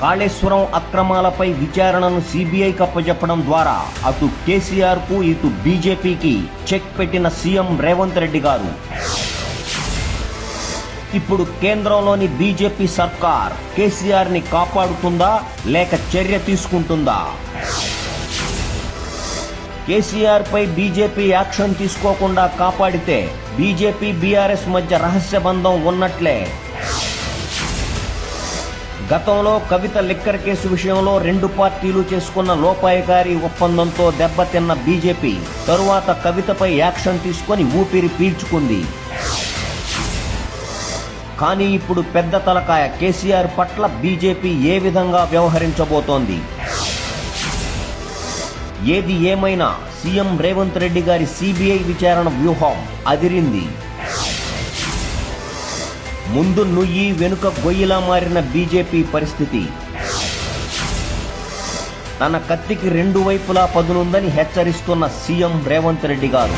కాళేశ్వరం అక్రమాలపై విచారణను సిబిఐకి అప్పజెప్పడం ద్వారా అటు కేసీఆర్ కు ఇటు బీజేపీకి చెక్ పెట్టిన సీఎం రేవంత్ రెడ్డి గారు ఇప్పుడు కేంద్రంలోని బీజేపీ సర్కార్ కేసీఆర్ ని కాపాడుతుందా లేక చర్య తీసుకుంటుందా? కేసీఆర్ పై బీజేపీ యాక్షన్ తీసుకోకుండా కాపాడితే బీజేపీ బీఆర్ఎస్ మధ్య రహస్య బంధం ఉన్నట్లే. గతంలో కవిత లిక్కర్ కేసు విషయంలో రెండు పార్టీలు చేసుకున్న లోపాయకారి ఒప్పందంతో దెబ్బతిన్న బీజేపీ తరువాత కవితపై యాక్షన్ తీసుకొని ఊపిరి పీల్చుకుంది. కానీ ఇప్పుడు పెద్ద తలకాయ కేసీఆర్ పట్ల బీజేపీ ఏ విధంగా వ్యవహరించబోతోంది? ఏది ఏమైనా సీఎం రేవంత్ రెడ్డి గారి సిబిఐ విచారణ వ్యూహం అదిరింది. ముందు నుయ్యి వెనుక గొయ్యిలా మారిన బీజేపీ పరిస్థితి తన కత్తికి రెండు వైపులా పదునుందని హెచ్చరిస్తున్న సీఎం రేవంత్ రెడ్డి గారు.